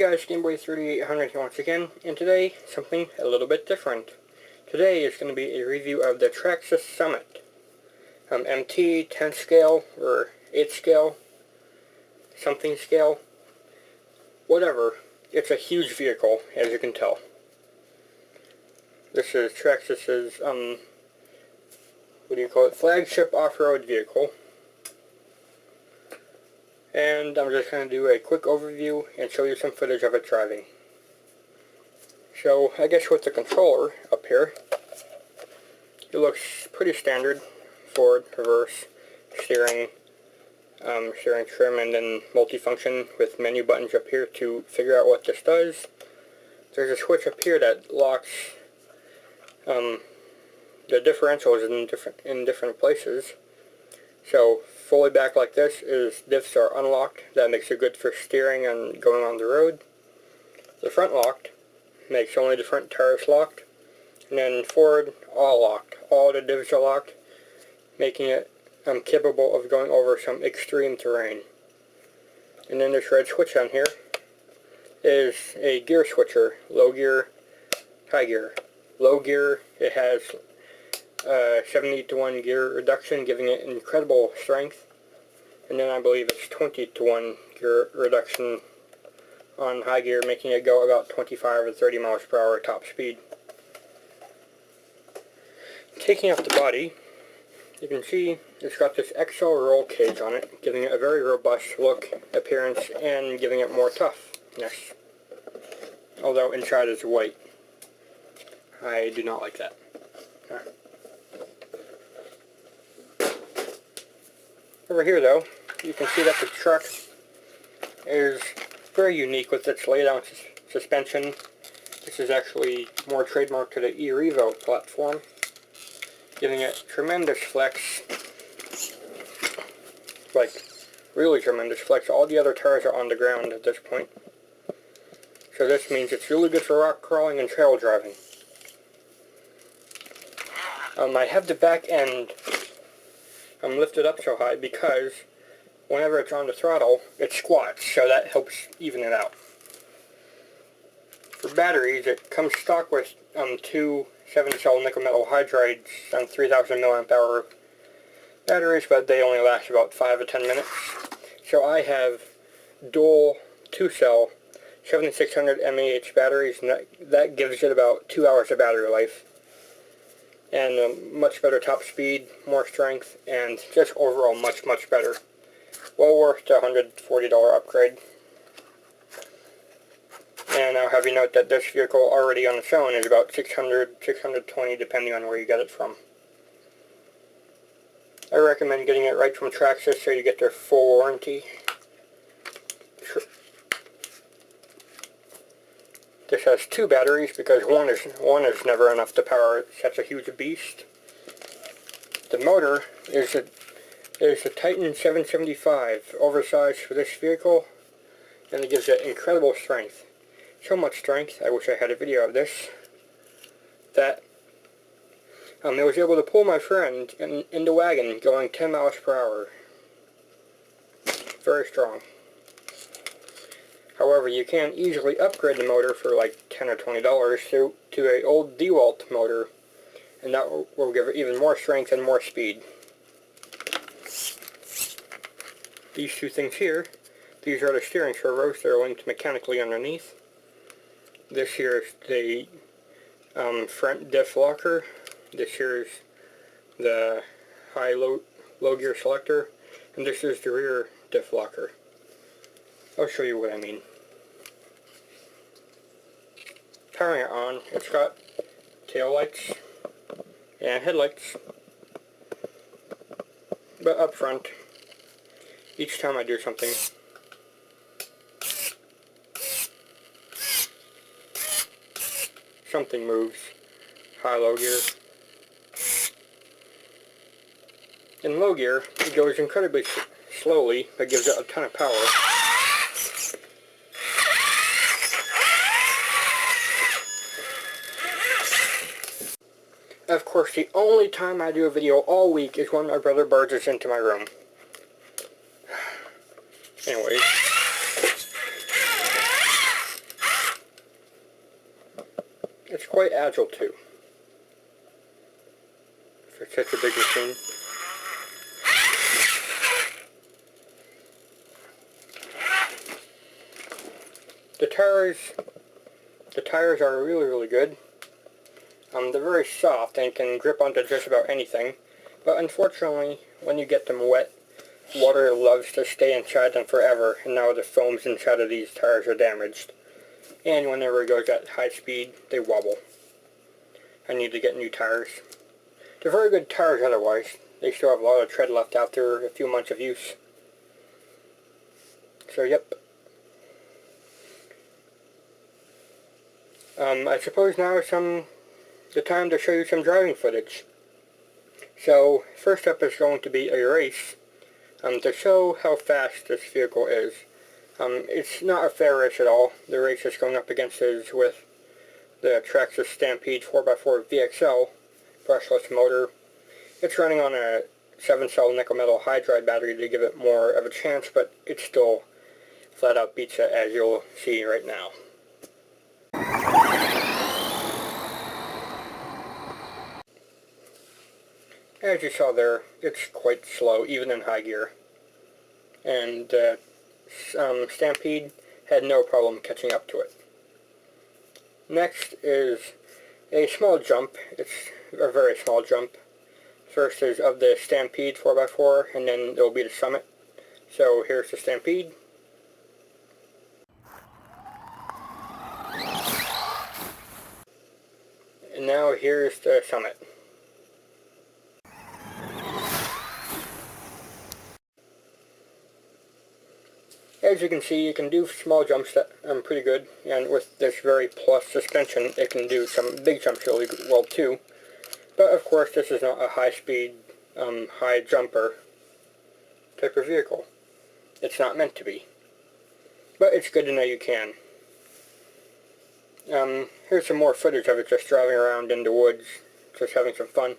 guys, GameBoy3800 once again, and today, something a little bit different. Today is going to be a review of the Traxxas Summit. MT 10 scale, or 8 scale, something scale, whatever. It's a huge vehicle, as you can tell. This is Traxxas's, flagship off-road vehicle. And I'm just going to do a quick overview and show you some footage of it driving. So, I guess with the controller up here, it looks pretty standard. Forward, reverse, steering, steering trim, and then multifunction with menu buttons up here to figure out what this does. There's a switch up here that locks the differentials in different places. So, fully back like this is diffs are unlocked. That makes it good for steering and going on the road. The front locked makes only the front tires locked. And then forward, all locked. All the divs are locked, making it capable of going over some extreme terrain. And then this red switch on here is a gear switcher. Low gear, high gear. Low gear, it has 70-to-1 gear reduction, giving it incredible strength. And then I believe it's 20-to-1 gear reduction on high gear, making it go about 25 or 30 miles per hour top speed. Taking off the body, you can see it's got this XL roll cage on it, giving it a very robust look, appearance, and giving it more toughness. Although inside is white. I do not like that. Over here though, you can see that the truck is very unique with its laid-down suspension. This is actually more trademarked to the e-Revo platform, giving it tremendous flex, like really tremendous flex. All the other tires are on the ground at this point. So this means it's really good for rock crawling and trail driving. I have the back end lifted up so high because whenever it's on the throttle, it squats, so that helps even it out. For batteries, it comes stock with two 7-cell nickel metal hydrides on 3000 milliamp hour batteries, but they only last about 5 to 10 minutes. So I have dual 2-cell 7600 mAh batteries, and that gives it about 2 hours of battery life. And a much better top speed, more strength, and just overall much better. Well worth the $140 upgrade. And I'll have you note that this vehicle already on its own is about $600, $620 depending on where you get it from. I recommend getting it right from Traxxas so you get their full warranty. This has two batteries because one is never enough to power it. It's such a huge beast. The motor is a Titan 775, oversized for this vehicle, and it gives it incredible strength. So much strength, I wish I had a video of this, that it was able to pull my friend in the wagon going 10 miles per hour. Very strong. However, you can easily upgrade the motor for like $10 or $20 to an old DeWalt motor, and that will give it even more strength and more speed. These two things here, these are the steering servos. They're linked mechanically underneath. This here is the front diff locker. This here is the high-low gear selector, and this is the rear diff locker. I'll show you what I mean. Powering it on, it's got tail lights and headlights, but up front, each time I do something, something moves. High-low gear. In low gear, it goes incredibly slowly, but gives it a ton of power. Of course, the only time I do a video all week is when my brother barges into my room. Anyways, It's quite agile too, for such a big machine. The tires are really good. They're very soft and can grip onto just about anything, but unfortunately, when you get them wet, water loves to stay inside them forever, and now the foams inside of these tires are damaged. And whenever it goes at high speed, they wobble. I need to get new tires. They're very good tires otherwise. They still have a lot of tread left after a few months of use. So yep. I suppose now is the time to show you some driving footage. So first up is going to be a race to show how fast this vehicle is. It's not a fair race at all. The race it's going up against is with the Traxxas Stampede 4x4 VXL brushless motor. It's running on a 7-cell nickel metal hydride battery to give it more of a chance, but it still flat out beats it, as you'll see right now. As you saw there, it's quite slow, even in high gear. And Stampede had no problem catching up to it. Next is a small jump. It's a very small jump. First is of the Stampede 4x4, and then there will be the Summit. So here's the Stampede. And now here's the Summit. As you can see, you can do small jumps that are pretty good, and with this very plus suspension, it can do some big jumps really well too. But of course, this is not a high-speed, high jumper type of vehicle. It's not meant to be. But it's good to know you can. Here's some more footage of it just driving around in the woods, just having some fun.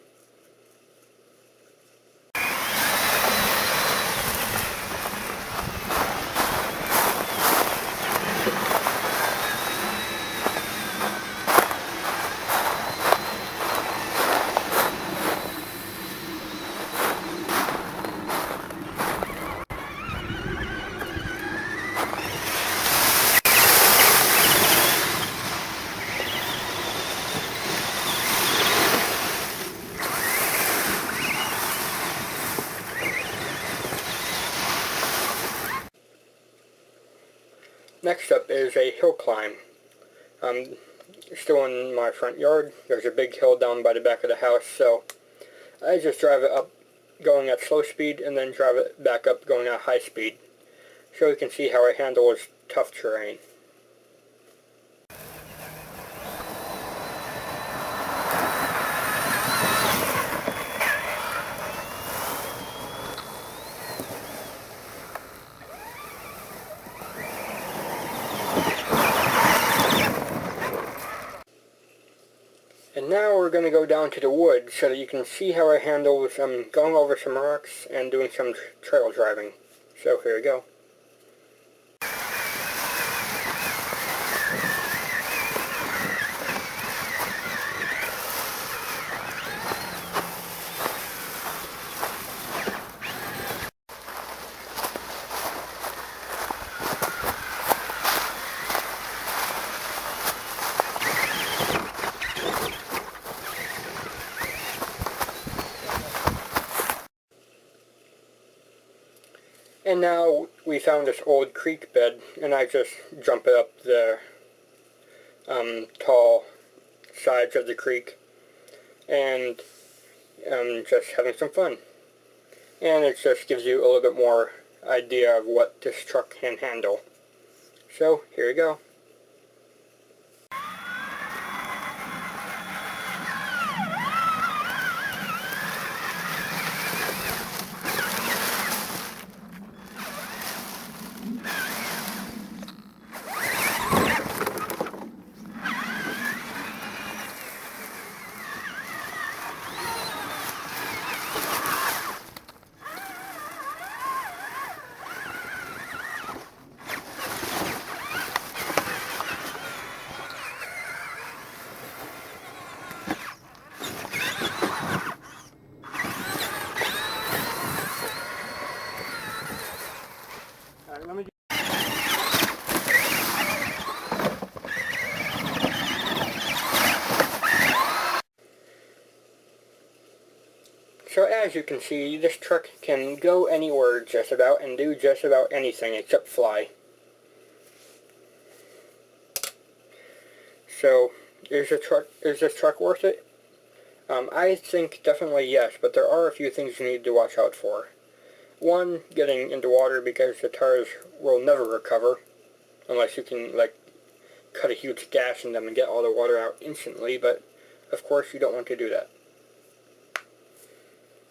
Next up is a hill climb. Still in my front yard. There's a big hill down by the back of the house, so I just drive it up going at slow speed and then drive it back up going at high speed, so you can see how I handle this tough terrain. And now we're going to go down to the woods so that you can see how I handle going over some rocks and doing some trail driving. So here we go. And now we found this old creek bed, and I just jump it up the tall sides of the creek, and just having some fun. And it just gives you a little bit more idea of what this truck can handle. So here we go. as you can see, this truck can go anywhere just about and do just about anything except fly. So, is this truck worth it? I think definitely yes, but there are a few things you need to watch out for. One, getting into water, because the tires will never recover unless you can, like, cut a huge gash in them and get all the water out instantly, but of course you don't want to do that.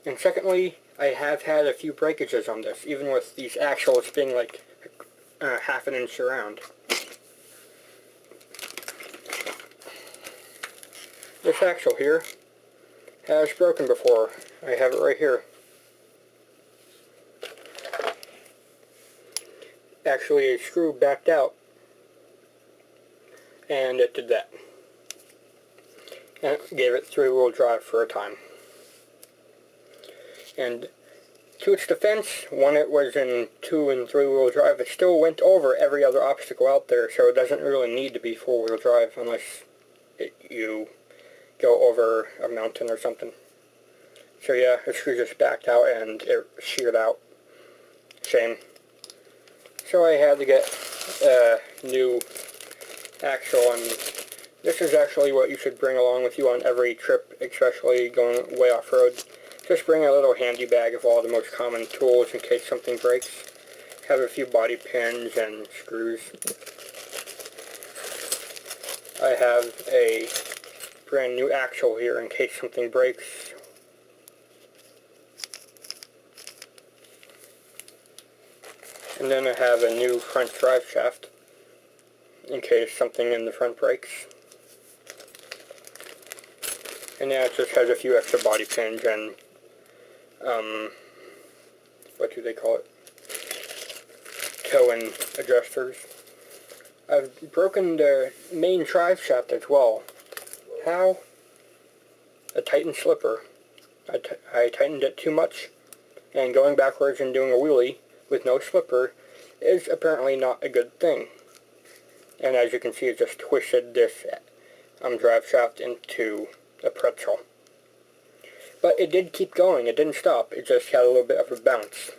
And secondly, I have had a few breakages on this, even with these axles being like half an inch around. This axle here has broken before. I have it right here. Actually, a screw backed out, and it did that. And it gave it 3-wheel drive for a time. And to its defense, when it was in 2- and 3-wheel drive, it still went over every other obstacle out there, so it doesn't really need to be 4-wheel drive unless you go over a mountain or something. So yeah, the screw just backed out and it sheared out. Shame. So I had to get a new axle, and this is actually what you should bring along with you on every trip, especially going way off-road. Just bring a little handy bag of all the most common tools in case something breaks. Have a few body pins and screws. I have a brand new axle here in case something breaks. And then I have a new front drive shaft in case something in the front breaks. And yeah, it just has a few extra body pins and what do they call it? Toe-in adjusters. I've broken the main drive shaft as well. How? A tightened slipper. I tightened it too much, and going backwards and doing a wheelie with no slipper is apparently not a good thing. And as you can see, it just twisted this drive shaft into a pretzel. But it did keep going, it didn't stop, it just had a little bit of a bounce,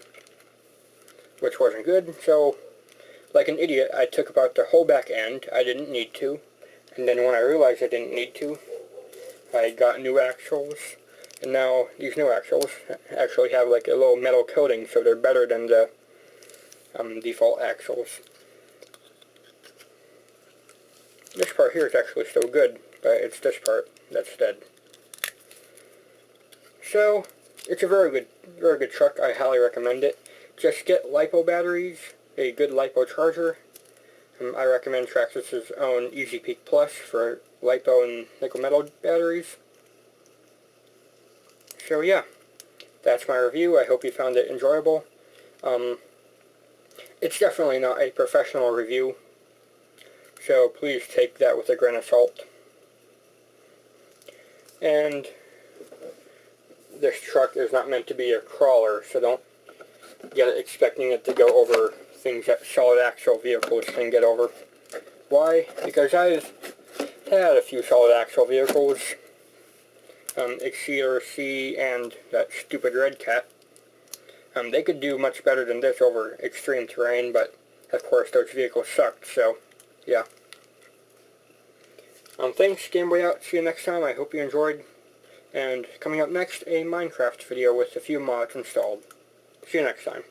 which wasn't good. So, like an idiot, I took apart the whole back end. I didn't need to, and then when I realized I didn't need to, I got new axles, and now these new axles actually have like a little metal coating, so they're better than the default axles. This part here is actually still good, but it's this part that's dead. So, it's a very good truck. I highly recommend it. Just get LiPo batteries, a good LiPo charger. I recommend Traxxas' own Easy Peak Plus for LiPo and nickel metal batteries. So yeah, that's my review. I hope you found it enjoyable. It's definitely not a professional review, so please take that with a grain of salt. And this truck is not meant to be a crawler, so don't get it expecting it to go over things that solid axle vehicles can get over. Why? Because I've had a few solid axle vehicles, Exceeder C and that stupid Red Cat. They could do much better than this over extreme terrain, but of course those vehicles sucked, so yeah. Thanks, Game Boy out. See you next time. I hope you enjoyed. And coming up next, a Minecraft video with a few mods installed. See you next time.